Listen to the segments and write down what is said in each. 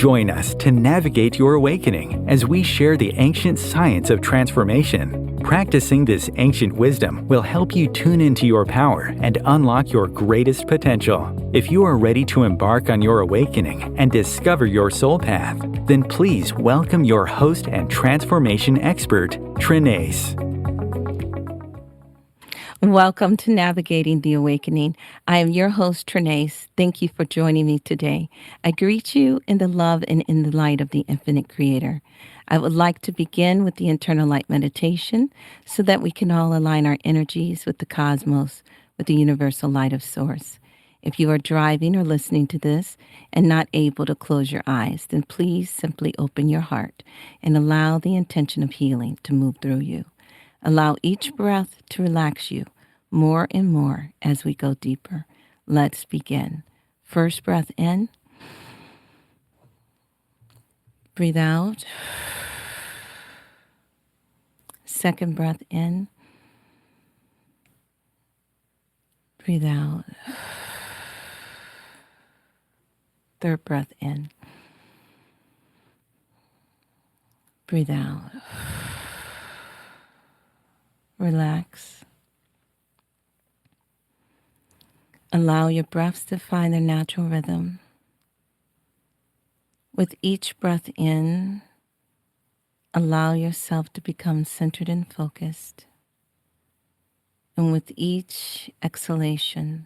Join us to navigate your awakening as we share the ancient science of transformation. Practicing this ancient wisdom will help you tune into your power and unlock your greatest potential. If you are ready to embark on your awakening and discover your soul path, then please welcome your host and transformation expert, Trenayce. Welcome to Navigating the Awakening. I am your host, Trenayce. Thank you for joining me today. I greet you in the love and in the light of the infinite creator. I would like to begin with the internal light meditation so that we can all align our energies with the cosmos, with the universal light of source. If you are driving or listening to this and not able to close your eyes, then please simply open your heart and allow the intention of healing to move through you. Allow each breath to relax you more and more as we go deeper. Let's begin. First breath in. Breathe out. Second breath in. Breathe out. Third breath in. Breathe out. Relax. Allow your breaths to find their natural rhythm. With each breath in, allow yourself to become centered and focused. And with each exhalation,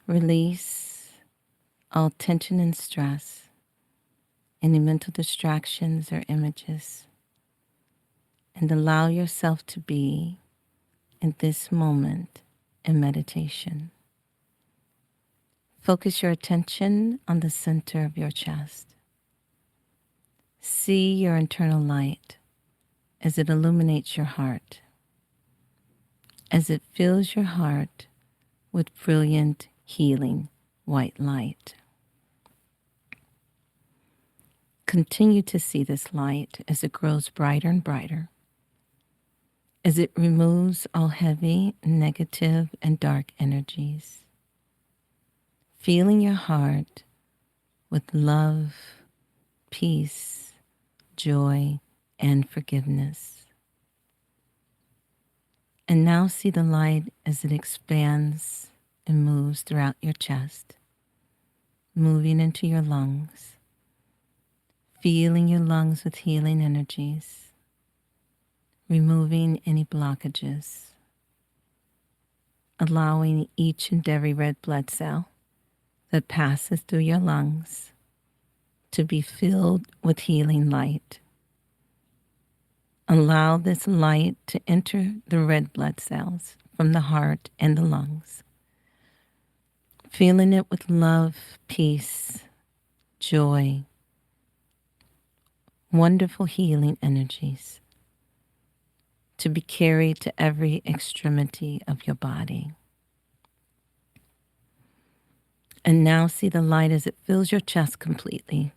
release all tension and stress, any mental distractions or images, and allow yourself to be in this moment in meditation. Focus your attention on the center of your chest. See your internal light as it illuminates your heart, as it fills your heart with brilliant, healing, white light. Continue to see this light as it grows brighter and brighter, as it removes all heavy, negative, and dark energies. Filling your heart with love, peace, joy, and forgiveness. And now see the light as it expands and moves throughout your chest, moving into your lungs, feeling your lungs with healing energies, removing any blockages, allowing each and every red blood cell that passes through your lungs to be filled with healing light. Allow this light to enter the red blood cells from the heart and the lungs, filling it with love, peace, joy, wonderful healing energies, to be carried to every extremity of your body. And now see the light as it fills your chest completely,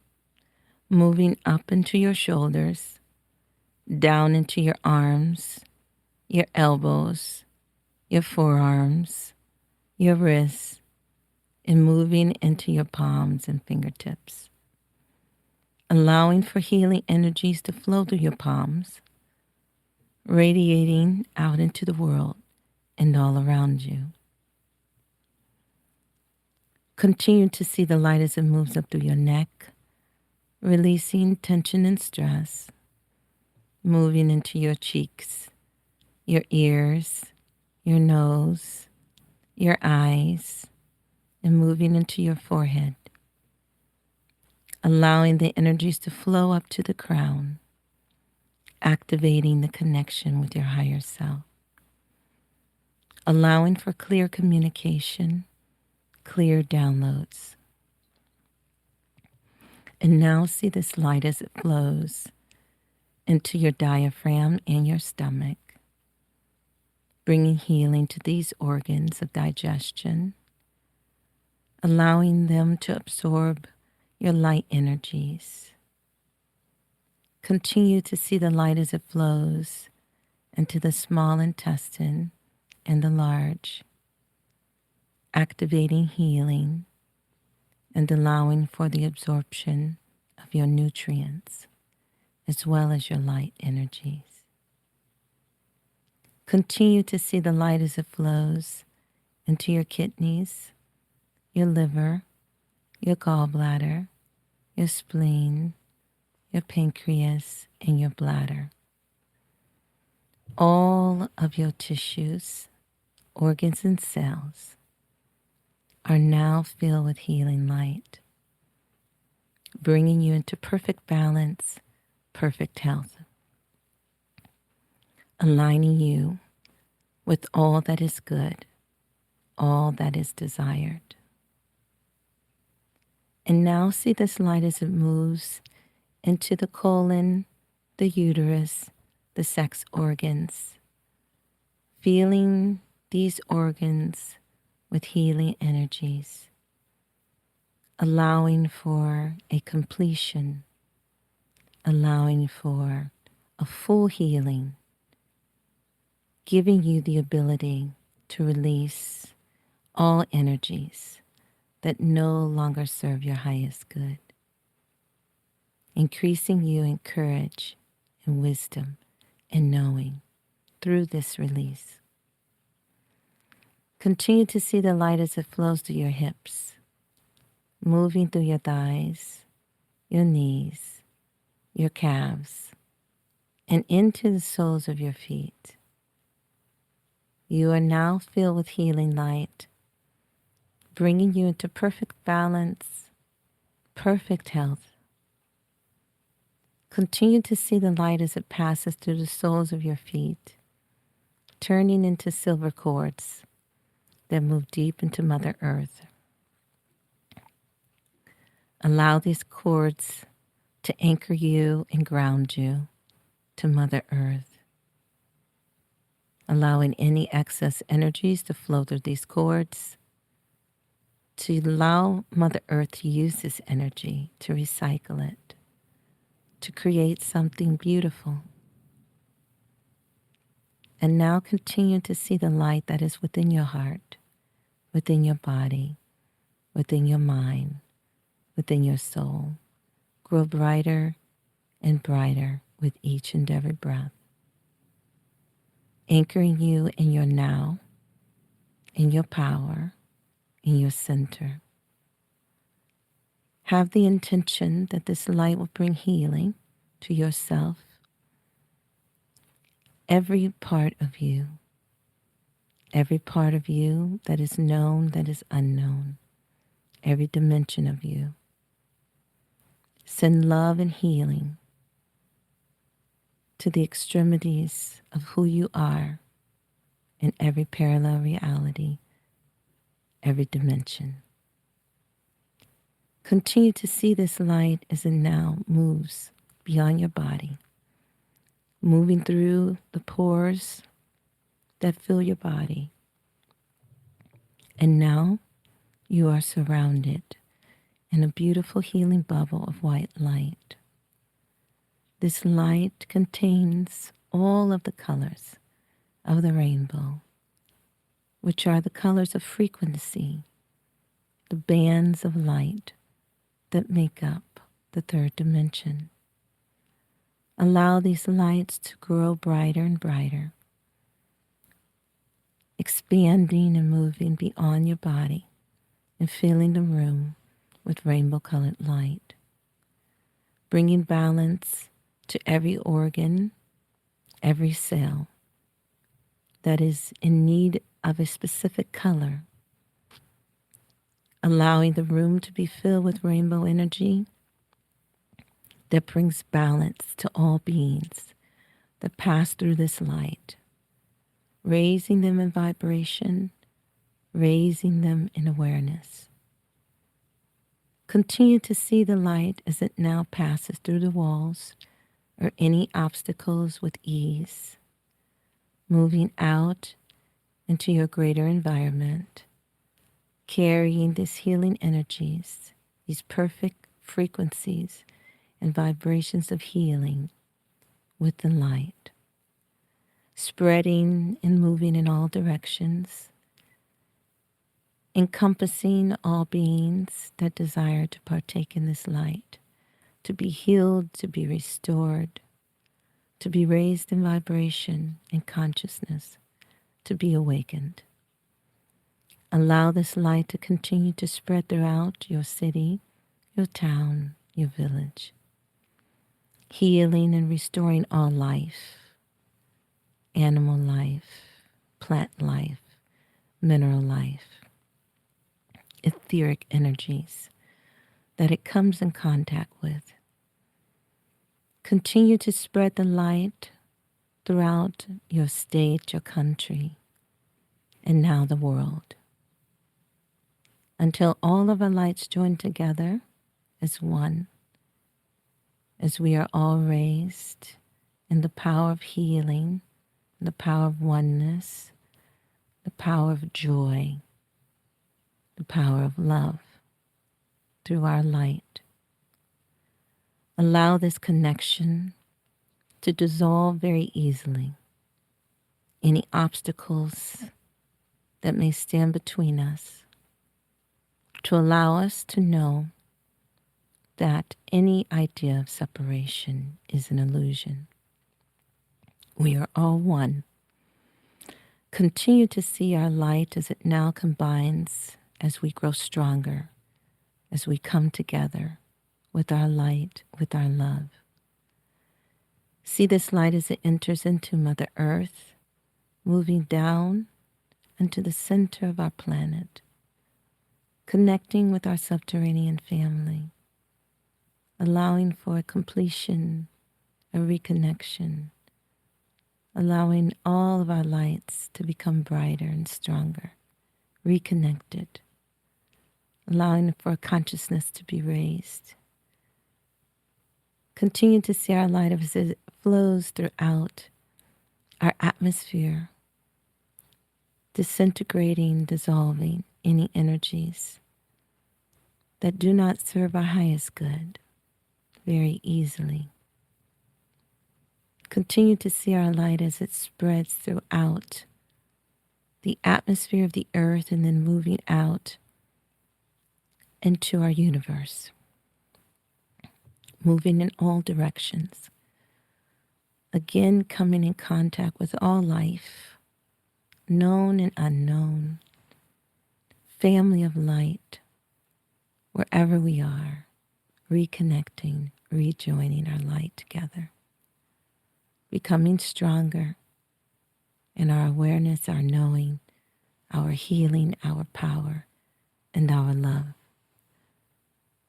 moving up into your shoulders, down into your arms, your elbows, your forearms, your wrists, and moving into your palms and fingertips, allowing for healing energies to flow through your palms, radiating out into the world and all around you. Continue to see the light as it moves up through your neck, releasing tension and stress, moving into your cheeks, your ears, your nose, your eyes, and moving into your forehead, allowing the energies to flow up to the crown, activating the connection with your higher self, allowing for clear communication, clear downloads. And now see this light as it flows into your diaphragm and your stomach, bringing healing to these organs of digestion, allowing them to absorb your light energies. Continue to see the light as it flows into the small intestine and the large, activating healing and allowing for the absorption of your nutrients as well as your light energies. Continue to see the light as it flows into your kidneys, your liver, your gallbladder, your spleen, your pancreas, and your bladder. All of your tissues, organs, and cells are now filled with healing light, bringing you into perfect balance, perfect health, aligning you with all that is good, all that is desired. And now see this light as it moves into the colon, the uterus, the sex organs, feeling these organs with healing energies, allowing for a completion, allowing for a full healing, giving you the ability to release all energies that no longer serve your highest good, increasing you in courage and wisdom and knowing through this release. Continue to see the light as it flows through your hips, moving through your thighs, your knees, your calves, and into the soles of your feet. You are now filled with healing light, bringing you into perfect balance, perfect health. Continue to see the light as it passes through the soles of your feet, turning into silver cords that move deep into Mother Earth. Allow these cords to anchor you and ground you to Mother Earth, allowing any excess energies to flow through these cords, to allow Mother Earth to use this energy to recycle it, to create something beautiful. And now continue to see the light that is within your heart, within your body, within your mind, within your soul, grow brighter and brighter with each and every breath, anchoring you in your now, in your power, in your center. Have the intention that this light will bring healing to yourself, every part of you that is known, that is unknown, every dimension of you. Send love and healing to the extremities of who you are in every parallel reality, every dimension. Continue to see this light as it now moves beyond your body, moving through the pores that fill your body. And now you are surrounded in a beautiful healing bubble of white light. This light contains all of the colors of the rainbow, which are the colors of frequency, the bands of light that make up the third dimension. Allow these lights to grow brighter and brighter, expanding and moving beyond your body and filling the room with rainbow-colored light, bringing balance to every organ, every cell that is in need of a specific color, allowing the room to be filled with rainbow energy that brings balance to all beings that pass through this light, raising them in vibration, raising them in awareness. Continue to see the light as it now passes through the walls or any obstacles with ease, moving out into your greater environment, carrying these healing energies, these perfect frequencies and vibrations of healing with the light, spreading and moving in all directions, encompassing all beings that desire to partake in this light, to be healed, to be restored, to be raised in vibration and consciousness, to be awakened. Allow this light to continue to spread throughout your city, your town, your village, healing and restoring all life, animal life, plant life, mineral life, etheric energies that it comes in contact with. Continue to spread the light throughout your state, your country, and now the world, until all of our lights join together as one, as we are all raised in the power of healing, the power of oneness, the power of joy, the power of love through our light. Allow this connection to dissolve very easily any obstacles that may stand between us, to allow us to know that any idea of separation is an illusion. We are all one. Continue to see our light as it now combines, as we grow stronger, as we come together with our light, with our love. See this light as it enters into Mother Earth, moving down into the center of our planet, connecting with our subterranean family, allowing for a completion, a reconnection, allowing all of our lights to become brighter and stronger, reconnected, allowing for a consciousness to be raised. Continue to see our light as it flows throughout our atmosphere, disintegrating, dissolving any energies that do not serve our highest good very easily. Continue to see our light as it spreads throughout the atmosphere of the earth and then moving out into our universe, moving in all directions. Again, coming in contact with all life, known and unknown, family of light, wherever we are, reconnecting, rejoining our light together, becoming stronger in our awareness, our knowing, our healing, our power, and our love.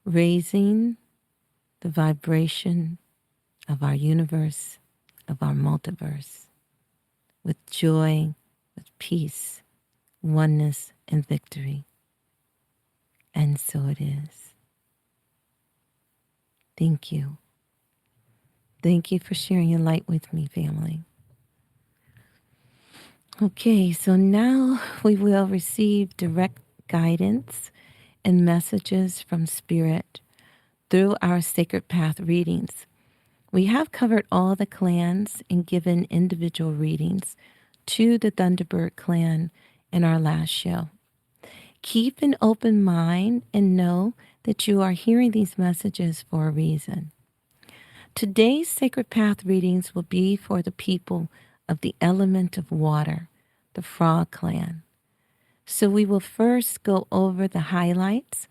Raising the vibration of our universe, of our multiverse, with joy, with peace, oneness, and victory. And so it is. Thank you. Thank you for sharing your light with me, family. Okay, so now we will receive direct guidance and messages from Spirit through our Sacred Path readings. We have covered all the clans and given individual readings to the Thunderbird clan in our last show. Keep an open mind and know that you are hearing these messages for a reason. Today's Sacred Path readings will be for the people of the element of water, the Frog clan. So we will first go over the highlights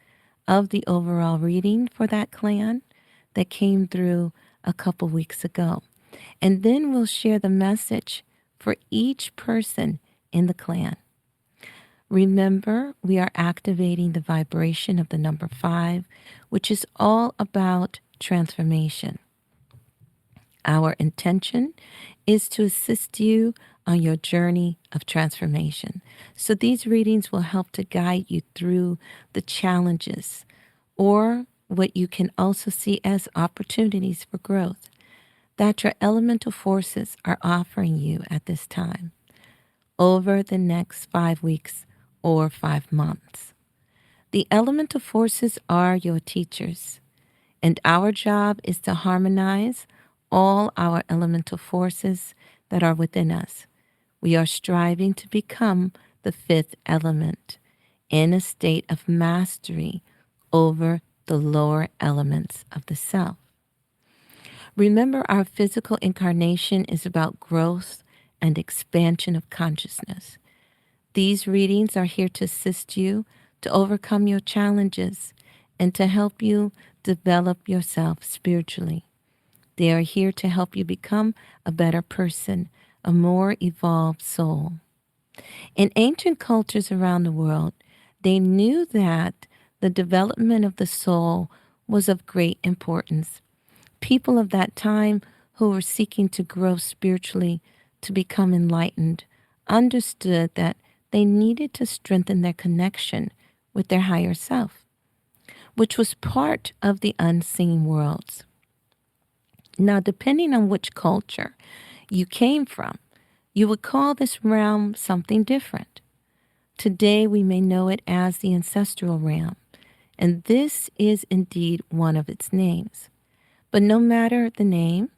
of the overall reading for that clan that came through a couple weeks ago. And then we'll share the message for each person in the clan. Remember, we are activating the vibration of the number 5, which is all about transformation. Our intention is to assist you on your journey of transformation. So these readings will help to guide you through the challenges or what you can also see as opportunities for growth that your elemental forces are offering you at this time over the next 5 weeks or 5 months. The elemental forces are your teachers, and our job is to harmonize all our elemental forces that are within us. We are striving to become the 5th element in a state of mastery over the lower elements of the self. Remember, our physical incarnation is about growth and expansion of consciousness. These readings are here to assist you to overcome your challenges and to help you develop yourself spiritually. They are here to help you become a better person, a more evolved soul. In ancient cultures around the world, they knew that the development of the soul was of great importance. People of that time who were seeking to grow spiritually, to become enlightened, understood that they needed to strengthen their connection with their higher self, which was part of the unseen worlds. Now, depending on which culture you came from, you would call this realm something different. Today, we may know it as the ancestral realm, and this is indeed one of its names. But no matter the name,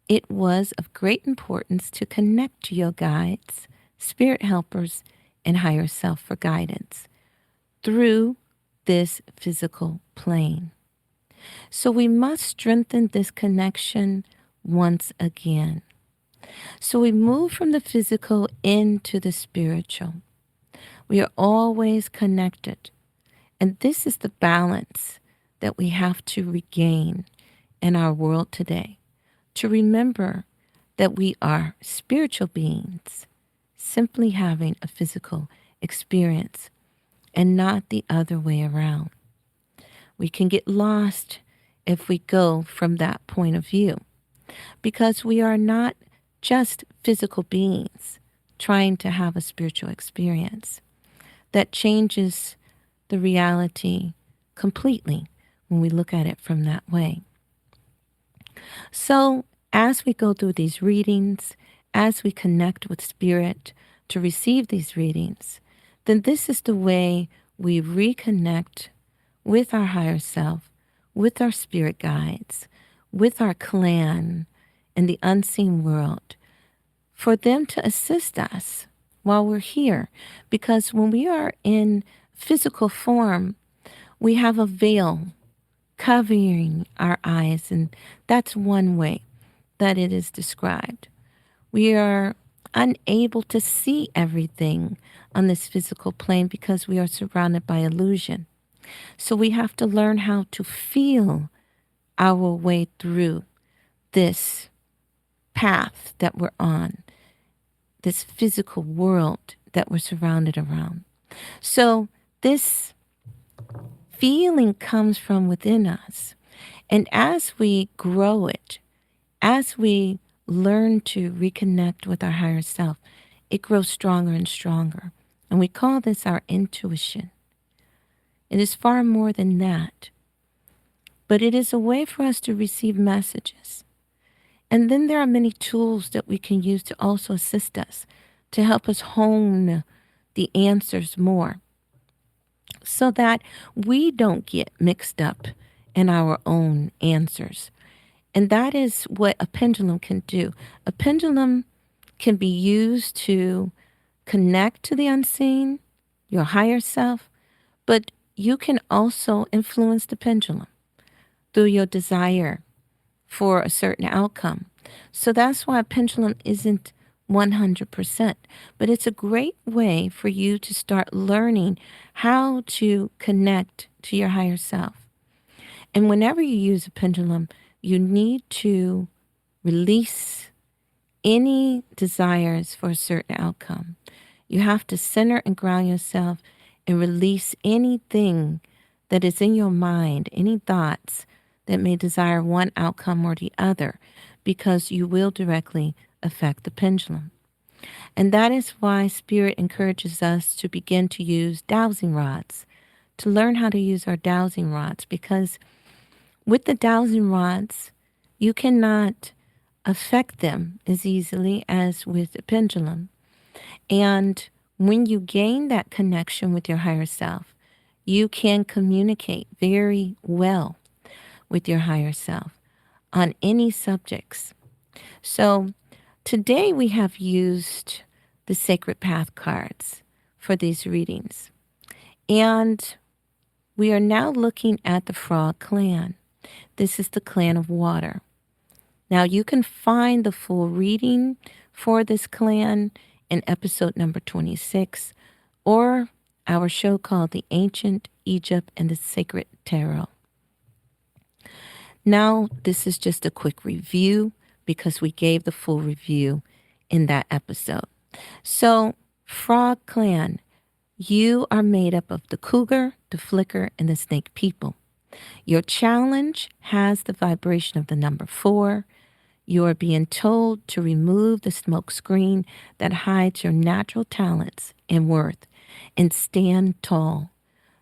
it was of great importance to connect to your guides, spirit helpers, and higher self for guidance through this physical plane. So we must strengthen this connection once again. So we move from the physical into the spiritual. We are always connected. And this is the balance that we have to regain in our world today. To remember that we are spiritual beings, simply having a physical experience and not the other way around. We can get lost if we go from that point of view because we are not just physical beings trying to have a spiritual experience. That changes the reality completely when we look at it from that way. So as we go through these readings, as we connect with spirit to receive these readings, then this is the way we reconnect with our higher self, with our spirit guides, with our clan in the unseen world, for them to assist us while we're here. Because when we are in physical form, we have a veil covering our eyes, and that's one way that it is described. We are unable to see everything on this physical plane because we are surrounded by illusion. So we have to learn how to feel our way through this path that we're on, this physical world that we're surrounded around. So this feeling comes from within us. And as we grow it, as we learn to reconnect with our higher self, it grows stronger and stronger. And we call this our intuition. It is far more than that. But it is a way for us to receive messages. And then there are many tools that we can use to also assist us, to help us hone the answers more, so that we don't get mixed up in our own answers. And that is what a pendulum can do. A pendulum can be used to connect to the unseen, your higher self, but you can also influence the pendulum through your desire for a certain outcome. So that's why a pendulum isn't 100%, but it's a great way for you to start learning how to connect to your higher self. And whenever you use a pendulum, you need to release any desires for a certain outcome. You have to center and ground yourself and release anything that is in your mind, any thoughts that may desire one outcome or the other, because you will directly affect the pendulum. And that is why Spirit encourages us to begin to use dowsing rods, to learn how to use our dowsing rods, because with the dowsing rods, you cannot affect them as easily as with a pendulum. And when you gain that connection with your higher self, you can communicate very well with your higher self on any subjects. So today we have used the Sacred Path cards for these readings. And we are now looking at the Frog clan. This is the clan of water. Now, you can find the full reading for this clan in episode number 26 or our show called The Ancient Egypt and the Sacred Tarot. Now, this is just a quick review because we gave the full review in that episode. So, Frog Clan, you are made up of the cougar, the flicker, and the snake people. Your challenge has the vibration of the number 4. You are being told to remove the smoke screen that hides your natural talents and worth and stand tall.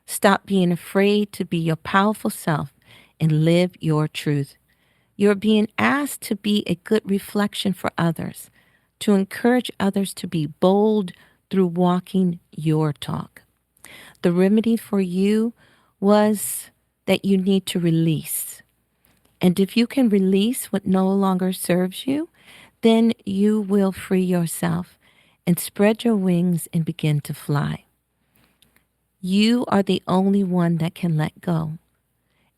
Stop being afraid to be your powerful self and live your truth. You're being asked to be a good reflection for others, to encourage others to be bold through walking your talk. The remedy for you was that you need to release. And if you can release what no longer serves you, then you will free yourself and spread your wings and begin to fly. You are the only one that can let go.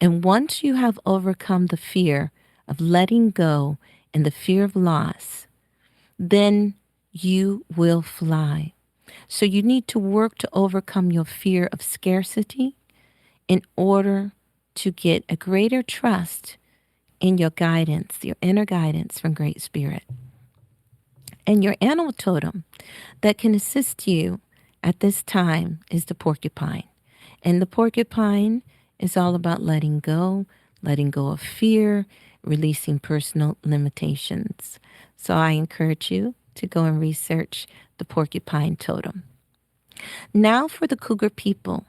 And once you have overcome the fear of letting go and the fear of loss, then you will fly. So you need to work to overcome your fear of scarcity in order to get a greater trust in your guidance, your inner guidance from Great Spirit. And your animal totem that can assist you at this time is the porcupine. And the porcupine is all about letting go of fear, releasing personal limitations. So I encourage you to go and research the porcupine totem. Now for the cougar people.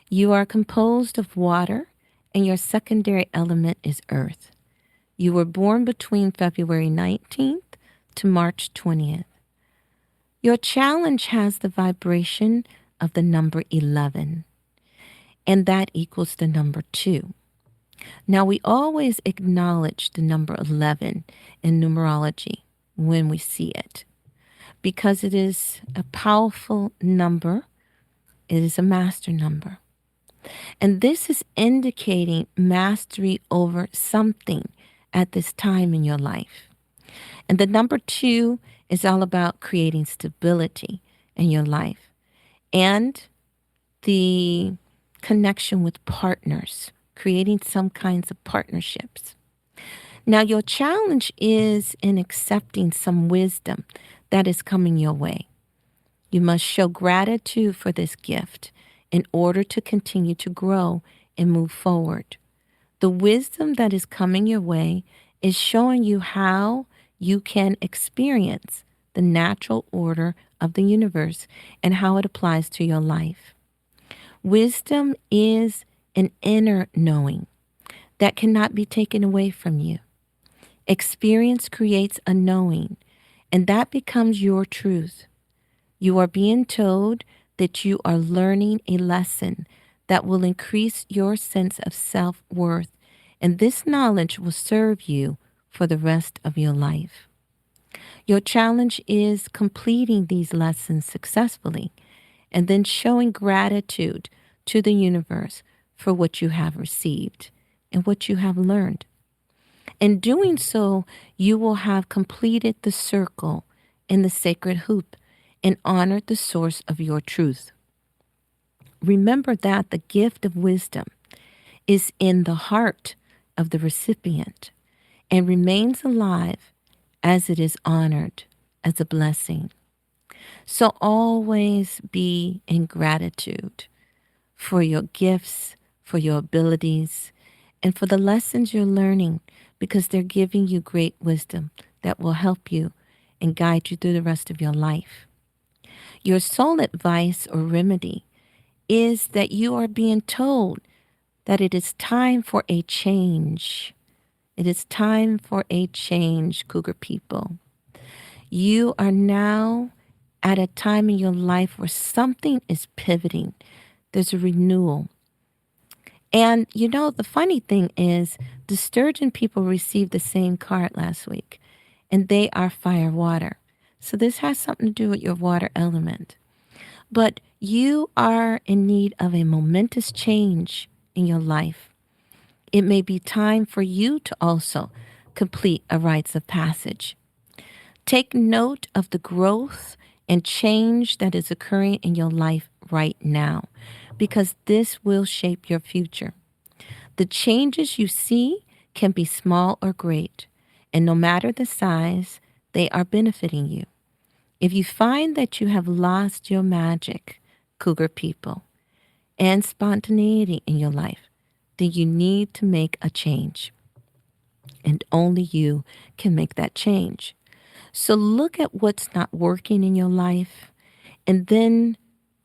You are composed of water, and your secondary element is earth. You were born between February 19th to March 20th. Your challenge has the vibration of the number 11, and that equals the number 2. Now, we always acknowledge the number 11 in numerology when we see it because it is a powerful number. It is a master number. And this is indicating mastery over something at this time in your life. And the number 2 is all about creating stability in your life and the connection with partners, creating some kinds of partnerships. Now, your challenge is in accepting some wisdom that is coming your way. You must show gratitude for this gift in order to continue to grow and move forward. The wisdom that is coming your way is showing you how you can experience the natural order of the universe and how it applies to your life. Wisdom is an inner knowing that cannot be taken away from you. Experience creates a knowing, and that becomes your truth. You are being told that you are learning a lesson that will increase your sense of self-worth, and this knowledge will serve you for the rest of your life. Your challenge is completing these lessons successfully and then showing gratitude to the universe for what you have received and what you have learned. In doing so, you will have completed the circle in the sacred hoop and honored the source of your truth. Remember that the gift of wisdom is in the heart of the recipient and remains alive as it is honored as a blessing. So always be in gratitude for your gifts, for your abilities, and for the lessons you're learning, because they're giving you great wisdom that will help you and guide you through the rest of your life. Your soul advice or remedy is that you are being told that it is time for a change. It is time for a change, Cougar people. You are now at a time in your life where something is pivoting. There's a renewal. And you know, the funny thing is the sturgeon people received the same card last week, and they are fire water. So this has something to do with your water element. But you are in need of a momentous change in your life. It may be time for you to also complete a rites of passage. Take note of the growth and change that is occurring in your life right now, because this will shape your future. The changes you see can be small or great, and no matter the size, they are benefiting you. If you find that you have lost your magic, Cougar people, and spontaneity in your life, then you need to make a change. And only you can make that change. So look at what's not working in your life and then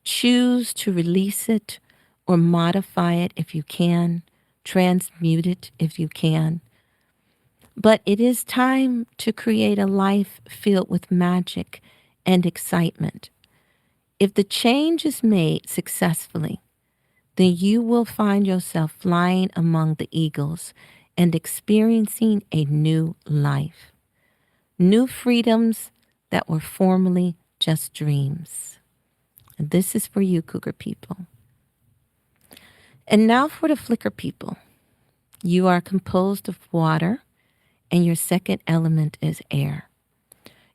choose to release it or modify it if you can, transmute it if you can. But it is time to create a life filled with magic and excitement. If the change is made successfully, then you will find yourself flying among the eagles and experiencing a new life, new freedoms that were formerly just dreams. And this is for you, Cougar people. And now for the Flicker people. You are composed of water, and your second element is air.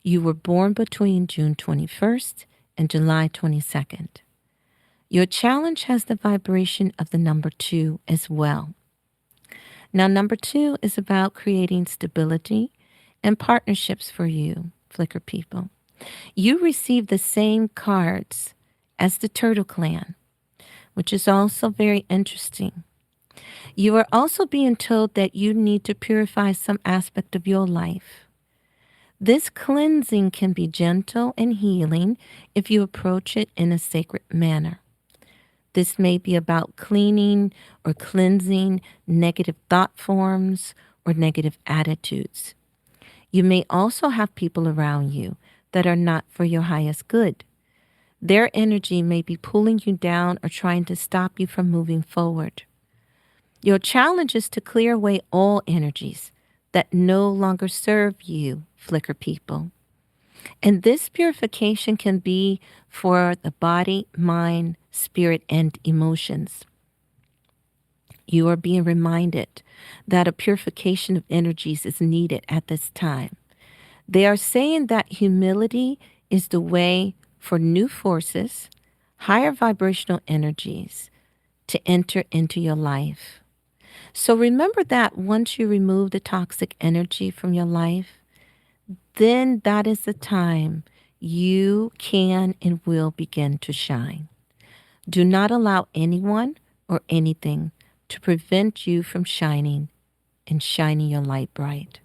You were born between June 21st and July 22nd. Your challenge has the vibration of the number 2 as well. Now, number 2 is about creating stability and partnerships for you, Flicker people. You receive the same cards as the Turtle Clan, which is also very interesting. You are also being told that you need to purify some aspect of your life. This cleansing can be gentle and healing if you approach it in a sacred manner. This may be about cleaning or cleansing negative thought forms or negative attitudes. You may also have people around you that are not for your highest good. Their energy may be pulling you down or trying to stop you from moving forward. Your challenge is to clear away all energies that no longer serve you, Flicker people. And this purification can be for the body, mind, spirit, and emotions. You are being reminded that a purification of energies is needed at this time. They are saying that humility is the way for new forces, higher vibrational energies to enter into your life. So remember that once you remove the toxic energy from your life, then that is the time you can and will begin to shine. Do not allow anyone or anything to prevent you from shining and shining your light bright.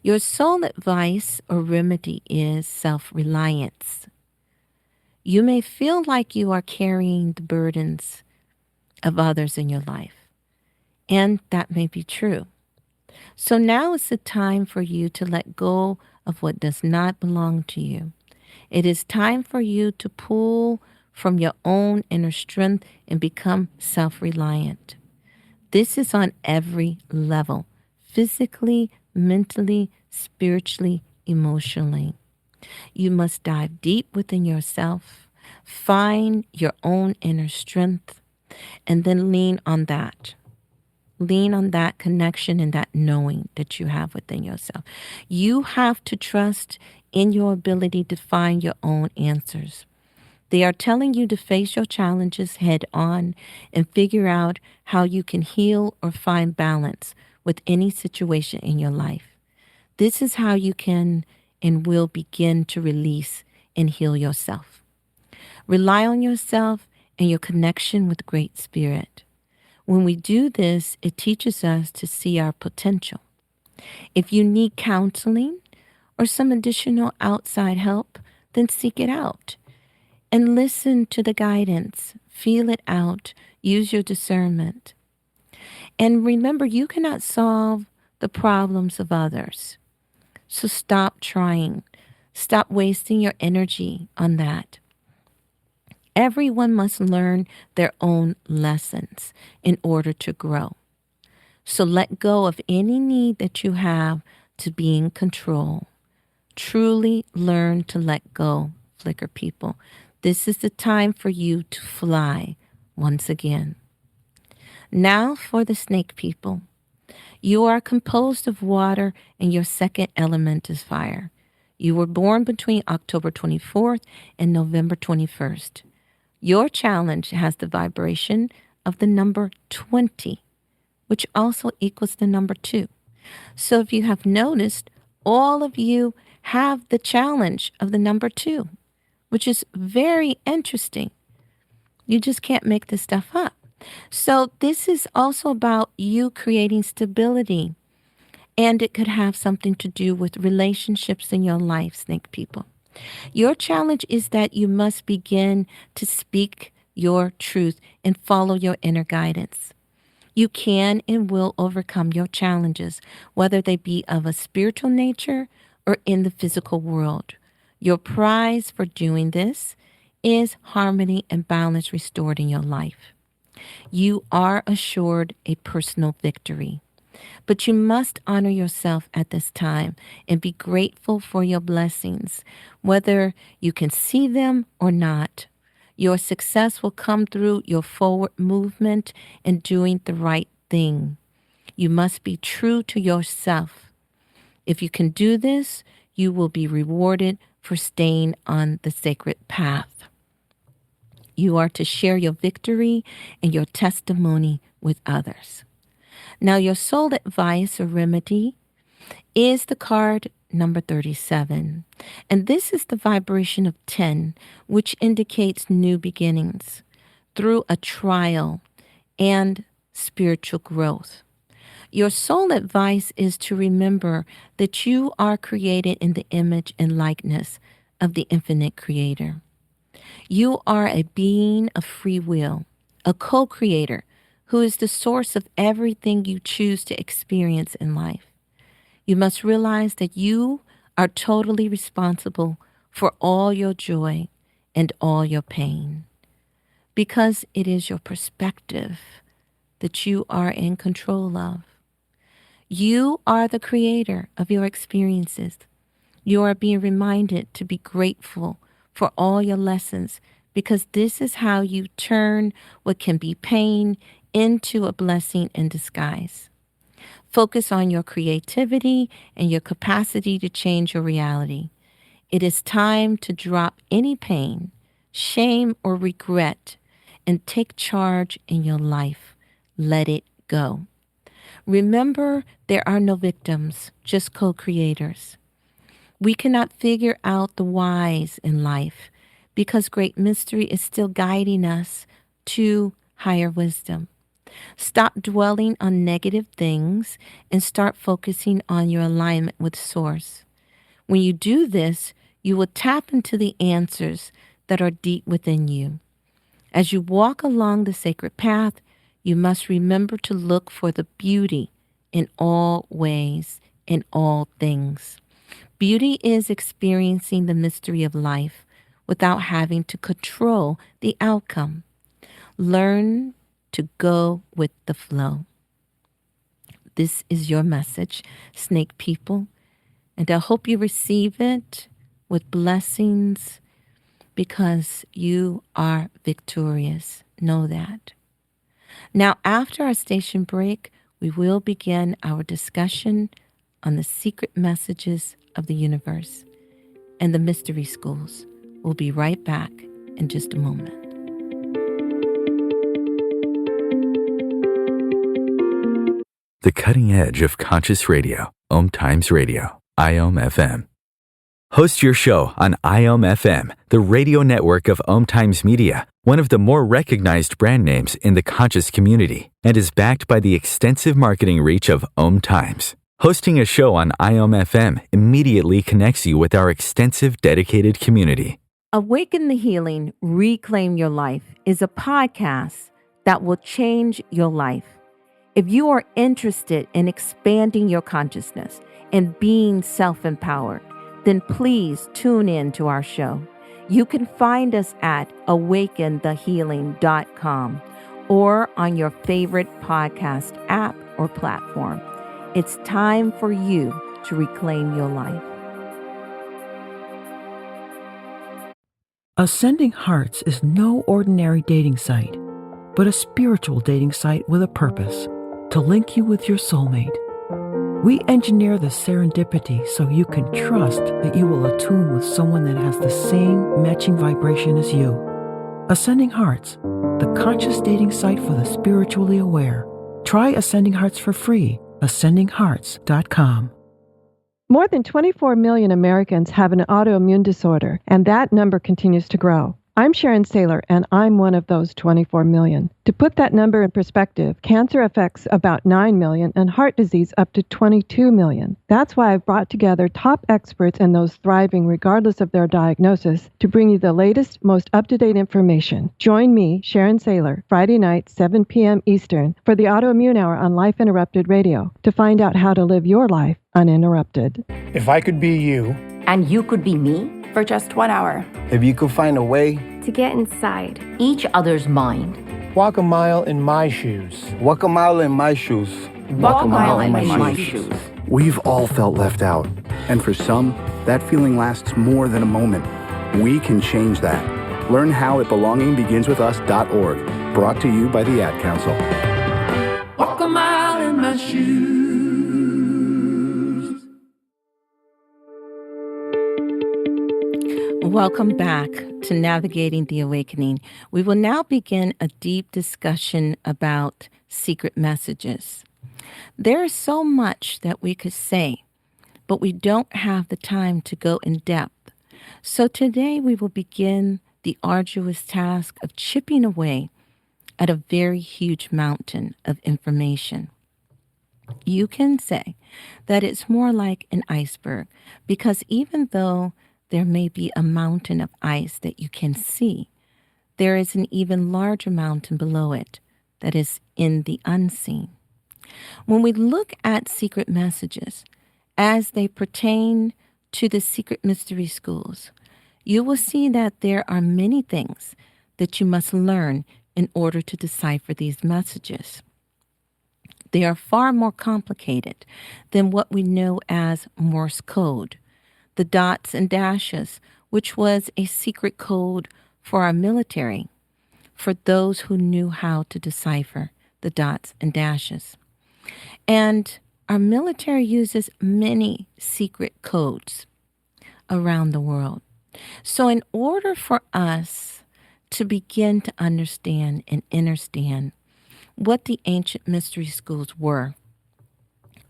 Your soul advice or remedy is self-reliance. You may feel like you are carrying the burdens of others in your life, and that may be true. So now is the time for you to let go of what does not belong to you. It is time for you to pull from your own inner strength and become self-reliant. This is on every level, physically, mentally, spiritually, emotionally. You must dive deep within yourself, find your own inner strength, and then lean on that. Lean on that connection and that knowing that you have within yourself. You have to trust in your ability to find your own answers. They are telling you to face your challenges head on and figure out how you can heal or find balance with any situation in your life. This is how you can and will begin to release and heal yourself. Rely on yourself and your connection with Great Spirit. When we do this, it teaches us to see our potential. If you need counseling or some additional outside help, then seek it out. And listen to the guidance. Feel it out. Use your discernment. And remember, you cannot solve the problems of others. So stop trying. Stop wasting your energy on that. Everyone must learn their own lessons in order to grow. So let go of any need that you have to be in control. Truly learn to let go, Flicker people. This is the time for you to fly once again. Now for the snake people. You are composed of water, and your second element is fire. You were born between October 24th and November 21st. Your challenge has the vibration of the number 20, which also equals the number 2. So if you have noticed, all of you have the challenge of the number 2, which is very interesting. You just can't make this stuff up. So this is also about you creating stability, and it could have something to do with relationships in your life, snake people. Your challenge is that you must begin to speak your truth and follow your inner guidance. You can and will overcome your challenges, whether they be of a spiritual nature or in the physical world. Your prize for doing this is harmony and balance restored in your life. You are assured a personal victory. But you must honor yourself at this time and be grateful for your blessings, whether you can see them or not. Your success will come through your forward movement and doing the right thing. You must be true to yourself. If you can do this, you will be rewarded for staying on the sacred path. You are to share your victory and your testimony with others. Now, your soul advice or remedy is the card number 37. And this is the vibration of 10, which indicates new beginnings through a trial and spiritual growth. Your soul advice is to remember that you are created in the image and likeness of the infinite creator. You are a being of free will, a co-creator who is the source of everything you choose to experience in life. You must realize that you are totally responsible for all your joy and all your pain, because it is your perspective that you are in control of. You are the creator of your experiences. You are being reminded to be grateful for all your lessons, because this is how you turn what can be pain into a blessing in disguise. Focus on your creativity and your capacity to change your reality. It is time to drop any pain, shame, or regret and take charge in your life. Let it go. Remember, there are no victims, just co-creators. We cannot figure out the whys in life because great mystery is still guiding us to higher wisdom. Stop dwelling on negative things and start focusing on your alignment with Source. When you do this, you will tap into the answers that are deep within you. As you walk along the sacred path, you must remember to look for the beauty in all ways, in all things. Beauty is experiencing the mystery of life without having to control the outcome. Learn to go with the flow. This is your message, snake people, and I hope you receive it with blessings because you are victorious. Know that. Now, after our station break, we will begin our discussion on the secret messages of the universe and the mystery schools. We'll be right back in just a moment. The cutting edge of conscious radio, Om Times Radio, IOM FM. Host your show on IOM FM, the radio network of Om Times Media, one of the more recognized brand names in the conscious community, and is backed by the extensive marketing reach of Om Times. Hosting a show on IOM FM immediately connects you with our extensive dedicated community. Awaken the Healing, Reclaim Your Life is a podcast that will change your life. If you are interested in expanding your consciousness and being self-empowered, then please tune in to our show. You can find us at awakenthehealing.com or on your favorite podcast app or platform. It's time for you to reclaim your life. Ascending Hearts is no ordinary dating site, but a spiritual dating site with a purpose. to link you with your soulmate. We engineer the serendipity so you can trust that you will attune with someone that has the same matching vibration as you. Ascending Hearts, the conscious dating site for the spiritually aware. Try Ascending Hearts for free. AscendingHearts.com. More than 24 million Americans have an autoimmune disorder, and that number continues to grow. I'm Sharon Saylor, and I'm one of those 24 million. To put that number in perspective, cancer affects about 9 million and heart disease up to 22 million. That's why I've brought together top experts and those thriving regardless of their diagnosis to bring you the latest, most up-to-date information. Join me, Sharon Saylor, Friday night, 7 p.m. Eastern, for the Autoimmune Hour on Life Interrupted Radio to find out how to live your life uninterrupted. If I could be you, and you could be me, for just 1 hour. If you could find a way to get inside each other's mind. Walk a mile in my shoes. Walk a mile in my shoes. Walk a mile in my shoes. We've all felt left out. And for some, that feeling lasts more than a moment. We can change that. Learn how at belongingbeginswithus.org. Brought to you by the Ad Council. Walk a mile in my shoes. Welcome back to Navigating the Awakening. We will now begin a deep discussion about secret messages. There is so much that we could say, but we don't have the time to go in depth. So today we will begin the arduous task of chipping away at a very huge mountain of information. You can say that it's more like an iceberg, because even though there may be a mountain of ice that you can see, there is an even larger mountain below it that is in the unseen. When we look at secret messages as they pertain to the secret mystery schools, you will see that there are many things that you must learn in order to decipher these messages. They are far more complicated than what we know as Morse code. The dots and dashes, which was a secret code for our military, for those who knew how to decipher the dots and dashes. And our military uses many secret codes around the world. So in order for us to begin to understand and understand what the ancient mystery schools were,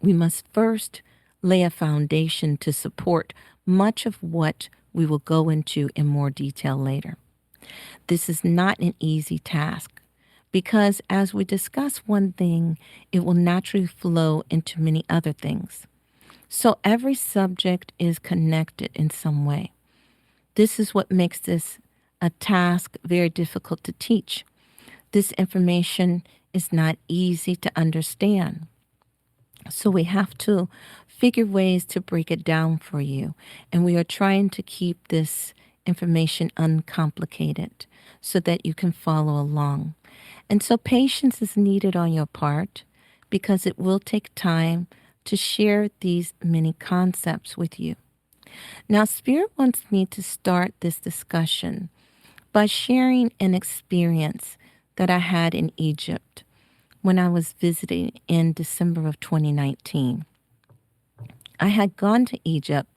we must first lay a foundation to support much of what we will go into in more detail later. This is not an easy task because as we discuss one thing, it will naturally flow into many other things. So every subject is connected in some way. This is what makes this a task very difficult to teach. This information is not easy to understand. So we have to figure ways to break it down for you. And we are trying to keep this information uncomplicated so that you can follow along. And so patience is needed on your part because it will take time to share these many concepts with you. Now, Spirit wants me to start this discussion by sharing an experience that I had in Egypt when I was visiting in December of 2019. I had gone to Egypt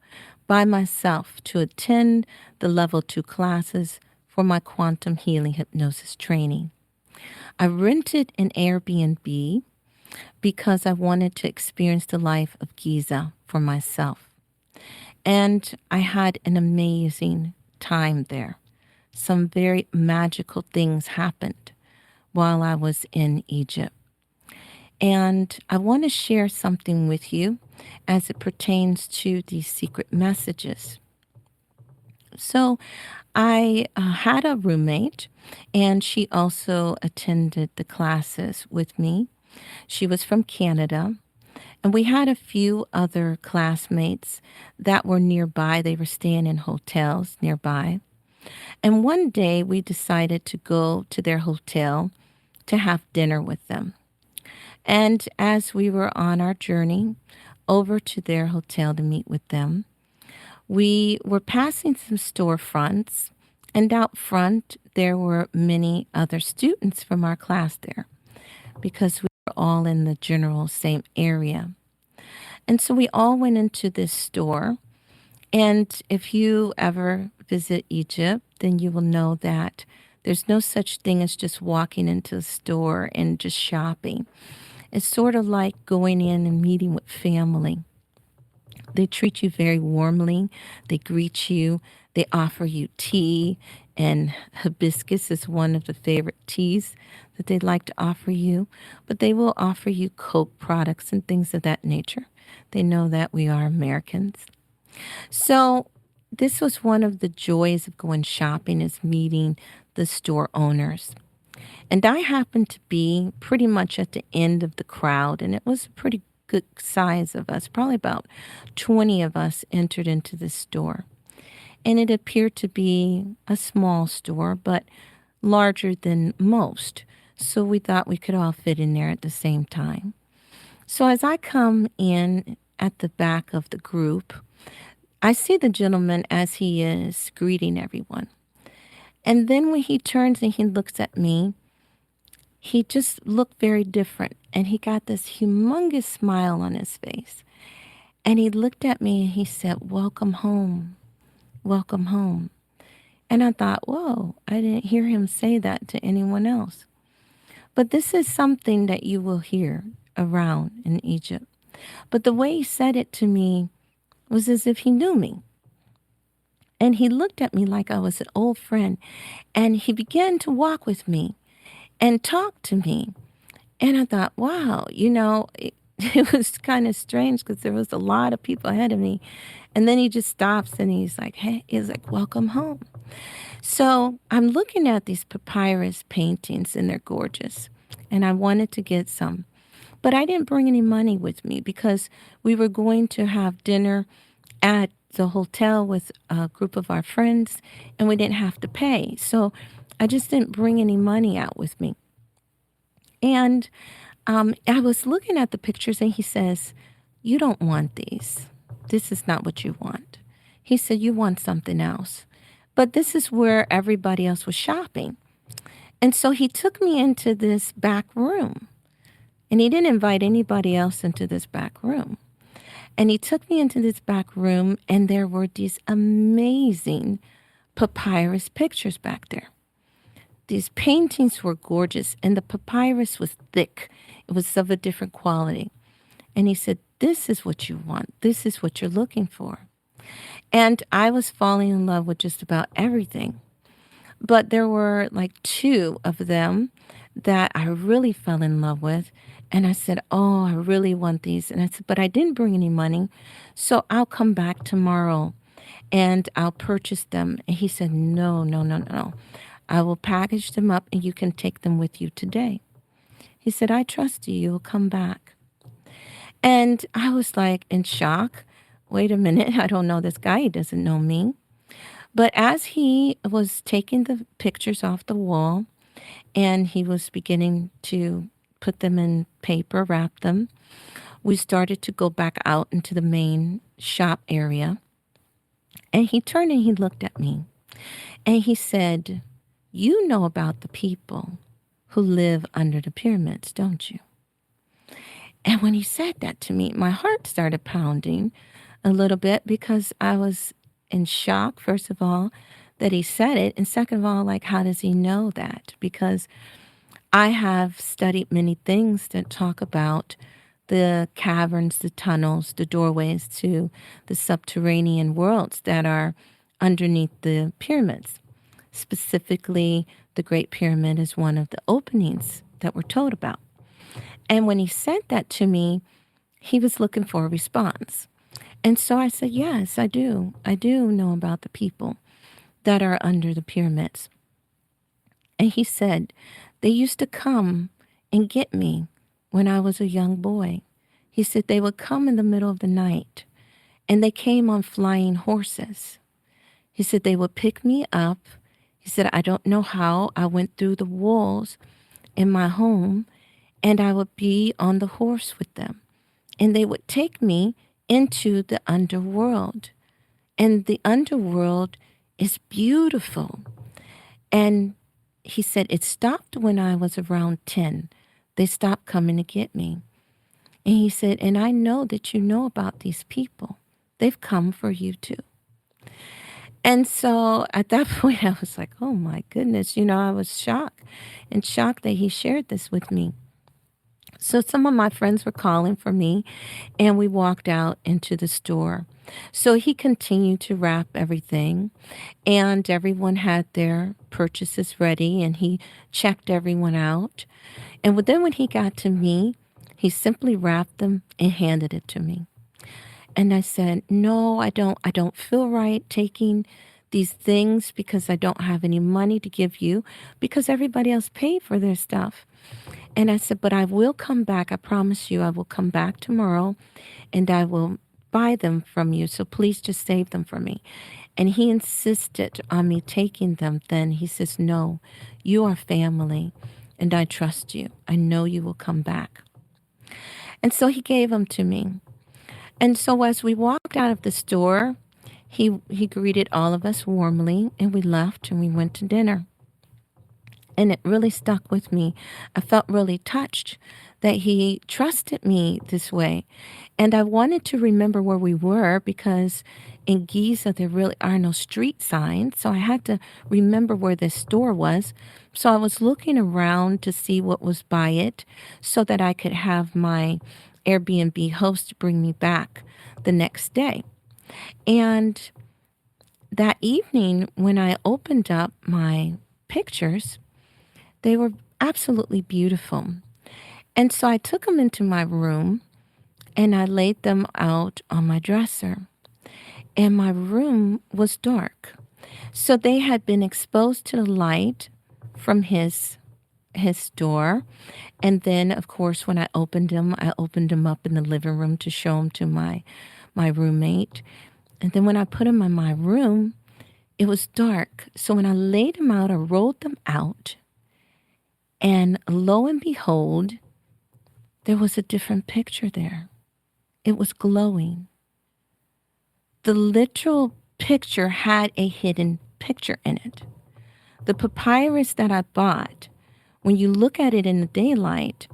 by myself to attend the level 2 classes for my quantum healing hypnosis training. I rented an Airbnb because I wanted to experience the life of Giza for myself. And I had an amazing time there. Some very magical things happened while I was in Egypt. And I want to share something with you as it pertains to these secret messages. So I had a roommate, and she also attended the classes with me. She was from Canada, and we had a few other classmates that were nearby. They were staying in hotels nearby. And one day we decided to go to their hotel to have dinner with them. And as we were on our journey over to their hotel to meet with them, we were passing some storefronts, and out front there were many other students from our class there because we were all in the general same area. And so we all went into this store. And if you ever visit Egypt, then you will know that there's no such thing as just walking into a store and just shopping. It's sort of like going in and meeting with family. They treat you very warmly. They greet you. They offer you tea, and hibiscus is one of the favorite teas that they like to offer you. But they will offer you Coke products and things of that nature. They know that we are Americans. So this was one of the joys of going shopping, is meeting the store owners. And I happened to be pretty much at the end of the crowd, and it was a pretty good size of us. Probably about 20 of us entered into this store. And it appeared to be a small store, but larger than most. So we thought we could all fit in there at the same time. So as I come in at the back of the group, I see the gentleman as he is greeting everyone. And then when he turns and he looks at me, he just looked very different. And he got this humongous smile on his face. And he looked at me and he said, "Welcome home. Welcome home." And I thought, whoa, I didn't hear him say that to anyone else. But this is something that you will hear around in Egypt. But the way he said it to me was as if he knew me. And he looked at me like I was an old friend. And he began to walk with me and talk to me. And I thought, wow, it was kind of strange because there was a lot of people ahead of me. And then he just stops and he's like, "Welcome home." So I'm looking at these papyrus paintings and they're gorgeous. And I wanted to get some. But I didn't bring any money with me because we were going to have dinner at the hotel with a group of our friends and we didn't have to pay. So I just didn't bring any money out with me. And I was looking at the pictures and he says, "You don't want these. This is not what you want." He said, "You want something else." But this is where everybody else was shopping. And so he took me into this back room. And he didn't invite anybody else into this back room. And he took me into this back room and there were these amazing papyrus pictures back there. These paintings were gorgeous and the papyrus was thick. It was of a different quality. And he said, "This is what you want. This is what you're looking for." And I was falling in love with just about everything. But there were like two of them that I really fell in love with. And I said, "Oh, I really want these." And I said, "But I didn't bring any money. So I'll come back tomorrow and I'll purchase them." And he said, "No, no, no, no. I will package them up and you can take them with you today." He said, "I trust you. You'll come back." And I was like in shock. Wait a minute. I don't know this guy. He doesn't know me. But as he was taking the pictures off the wall and he was beginning to put them in paper, wrap them, we started to go back out into the main shop area. And he turned and he looked at me and he said, "You know about the people who live under the pyramids, don't you?" And when he said that to me, my heart started pounding a little bit because I was in shock, first of all, that he said it. And second of all, like, how does he know that? Because I have studied many things that talk about the caverns, the tunnels, the doorways to the subterranean worlds that are underneath the pyramids. Specifically, the Great Pyramid is one of the openings that we're told about. And when he said that to me, he was looking for a response. And so I said, "Yes, I do. I do know about the people that are under the pyramids." And he said, "They used to come and get me when I was a young boy." He said they would come in the middle of the night and they came on flying horses. He said they would pick me up. He said, "I don't know how. I went through the walls in my home and I would be on the horse with them. And they would take me into the underworld. And the underworld is beautiful." And he said it stopped when I was around 10. They stopped coming to get me. And he said, and I know that you know about these people. They've come for you too. And so at that point, I was like, oh my goodness, I was shocked that he shared this with me. So some of my friends were calling for me, and we walked out into the store. So he continued to wrap everything, and everyone had their purchases ready, and he checked everyone out. And then when he got to me, he simply wrapped them and handed it to me. And I said, no, I don't feel right taking these things because I don't have any money to give you because everybody else paid for their stuff. And I said, but I will come back. I promise you I will come back tomorrow and I will buy them from you. So please just save them for me. And he insisted on me taking them. Then he says, no, you are family and I trust you. I know you will come back. And so he gave them to me. And so as we walked out of the store, he greeted all of us warmly and we left and we went to dinner. And it really stuck with me. I felt really touched that he trusted me this way. And I wanted to remember where we were because in Giza, there really are no street signs. So I had to remember where this store was. So I was looking around to see what was by it so that I could have my Airbnb host bring me back the next day. And that evening, when I opened up my pictures, they were absolutely beautiful. And so I took them into my room and I laid them out on my dresser. And my room was dark. So they had been exposed to the light from his door. And then, of course, when I opened them up in the living room to show them to my roommate. And then when I put them in my room, it was dark. So when I laid them out, I rolled them out. And lo and behold, there was a different picture there. It was glowing. The literal picture had a hidden picture in it. The papyrus that I bought, when you look at it in the daylight,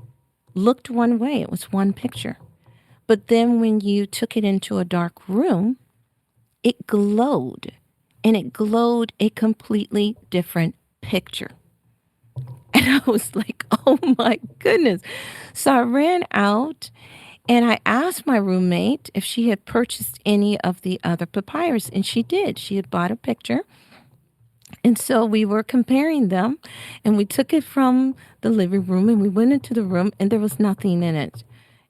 looked one way. It was one picture. But then when you took it into a dark room, it glowed. And it glowed a completely different picture. And I was like, oh my goodness. So I ran out and I asked my roommate if she had purchased any of the other papyrus. And she did. She had bought a picture. And so we were comparing them and we took it from the living room and we went into the room and there was nothing in it.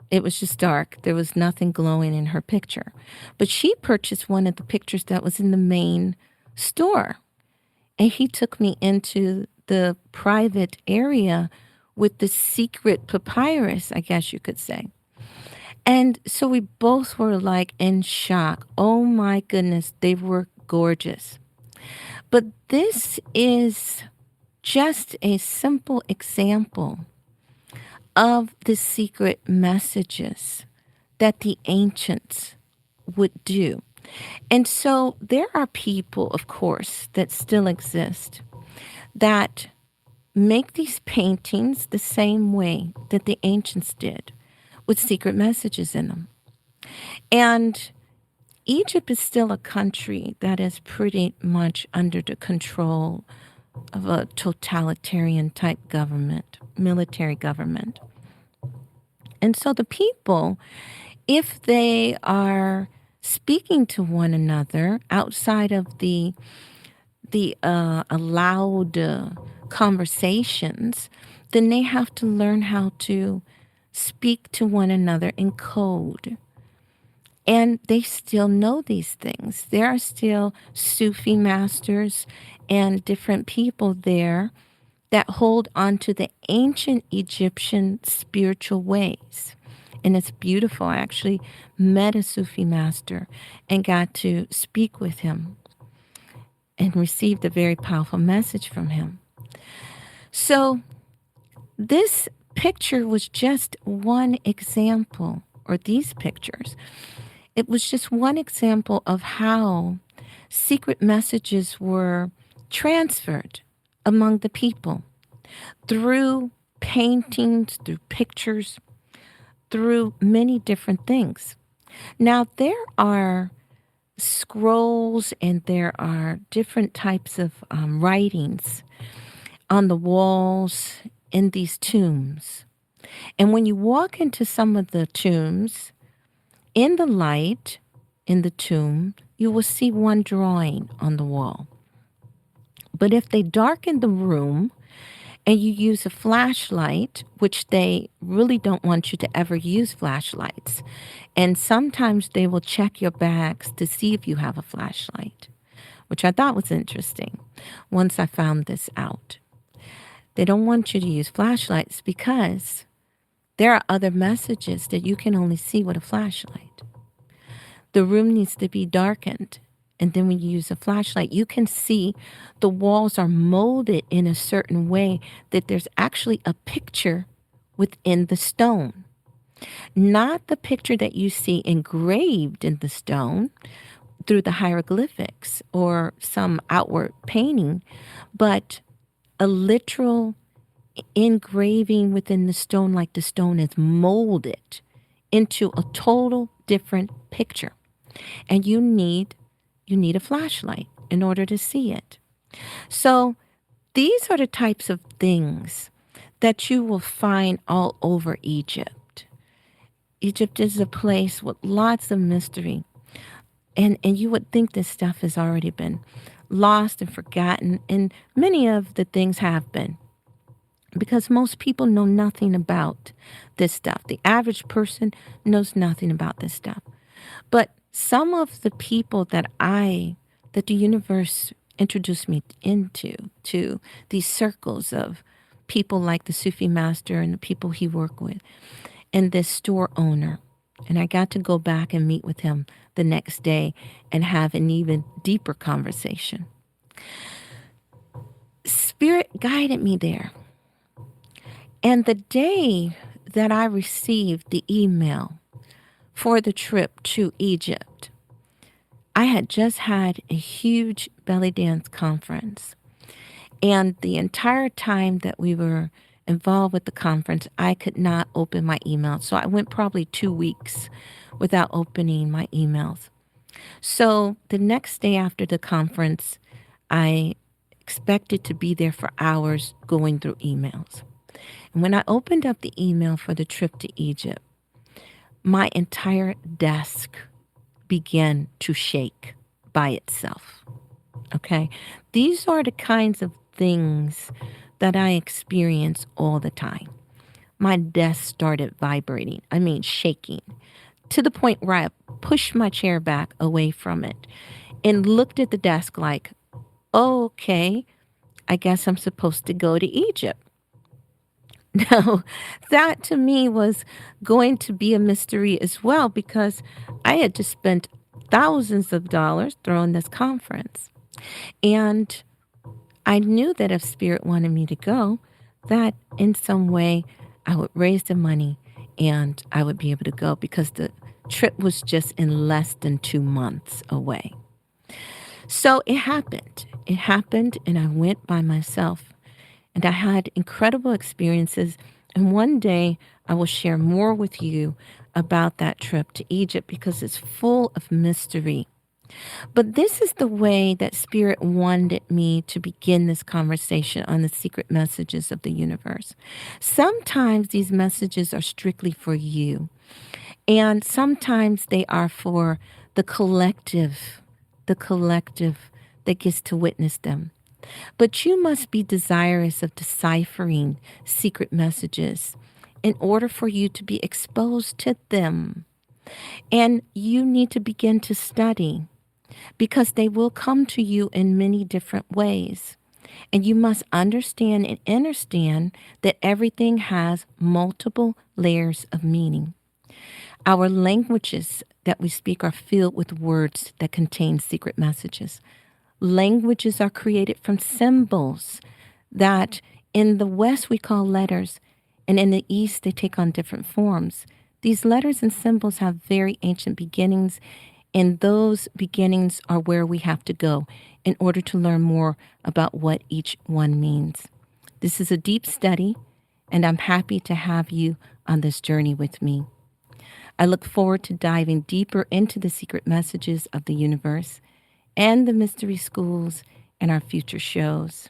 It was just dark. There was nothing glowing in her picture. But she purchased one of the pictures that was in the main store. And he took me into the private area with the secret papyrus, I guess you could say. And so we both were like in shock. Oh my goodness, they were gorgeous. But this is just a simple example of the secret messages that the ancients would do. And so there are people, of course, that still exist that make these paintings the same way that the ancients did, with secret messages in them. And Egypt is still a country that is pretty much under the control of a totalitarian type government, military government. And so the people, if they are speaking to one another outside of the allowed conversations, then they have to learn how to speak to one another in code. And they still know these things. There are still Sufi masters and different people there that hold on to the ancient Egyptian spiritual ways. And it's beautiful. I actually met a Sufi master and got to speak with him and received a very powerful message from him. So this picture was just one example, or these pictures. It was just one example of how secret messages were transferred among the people through paintings, through pictures, through many different things. Now, there are scrolls and there are different types of writings on the walls in these tombs. And when you walk into some of the tombs, in the light in the tomb, you will see one drawing on the wall. But if they darken the room and you use a flashlight, which they really don't want you to ever use flashlights, and sometimes they will check your bags to see if you have a flashlight, which I thought was interesting once I found this out. They don't want you to use flashlights because there are other messages that you can only see with a flashlight. The room needs to be darkened. And then when you use a flashlight, you can see the walls are molded in a certain way that there's actually a picture within the stone. Not the picture that you see engraved in the stone through the hieroglyphics or some outward painting, but a literal engraving within the stone, like the stone is molded into a total different picture. And you need a flashlight in order to see it. So these are the types of things that you will find all over Egypt. Egypt is a place with lots of mystery. And you would think this stuff has already been lost and forgotten. And many of the things have been. Because most people know nothing about this stuff. The average person knows nothing about this stuff. But some of the people that the universe introduced me to these circles of people like the Sufi master and the people he worked with, and this store owner. And I got to go back and meet with him the next day and have an even deeper conversation. Spirit guided me there. And the day that I received the email for the trip to Egypt, I had just had a huge belly dance conference. And the entire time that we were involved with the conference, I could not open my emails. So I went probably 2 weeks without opening my emails. So the next day after the conference, I expected to be there for hours going through emails. And when I opened up the email for the trip to Egypt, my entire desk began to shake by itself. Okay? These are the kinds of things that I experience all the time. My desk started vibrating, shaking, to the point where I pushed my chair back away from it and looked at the desk like, oh, okay, I guess I'm supposed to go to Egypt. Now, that to me was going to be a mystery as well because I had just spent thousands of dollars throwing this conference. And I knew that if Spirit wanted me to go, that in some way I would raise the money and I would be able to go because the trip was just in less than 2 months away. So it happened. It happened and I went by myself. And I had incredible experiences. And one day I will share more with you about that trip to Egypt because it's full of mystery. But this is the way that Spirit wanted me to begin this conversation on the secret messages of the universe. Sometimes these messages are strictly for you. And sometimes they are for the collective that gets to witness them. But you must be desirous of deciphering secret messages in order for you to be exposed to them. And you need to begin to study because they will come to you in many different ways. And you must understand and understand that everything has multiple layers of meaning. Our languages that we speak are filled with words that contain secret messages. Languages are created from symbols that in the West we call letters, and in the East they take on different forms. These letters and symbols have very ancient beginnings, and those beginnings are where we have to go in order to learn more about what each one means. This is a deep study, and I'm happy to have you on this journey with me. I look forward to diving deeper into the secret messages of the universe and the mystery schools in our future shows.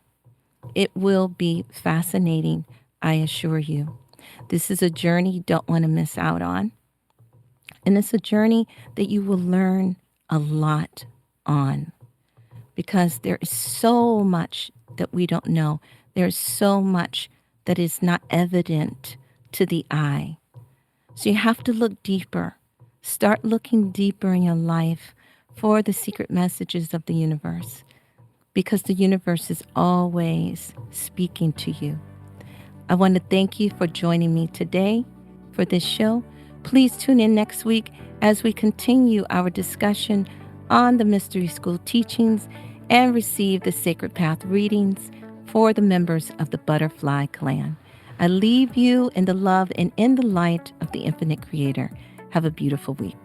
It will be fascinating, I assure you. This is a journey you don't want to miss out on. And it's a journey that you will learn a lot on, because there is so much that we don't know. There's so much that is not evident to the eye. So you have to look deeper. Start looking deeper in your life for the secret messages of the universe, because the universe is always speaking to you. I want to thank you for joining me today for this show. Please tune in next week as we continue our discussion on the Mystery School teachings and receive the Sacred Path readings for the members of the Butterfly Clan. I leave you in the love and in the light of the Infinite Creator. Have a beautiful week.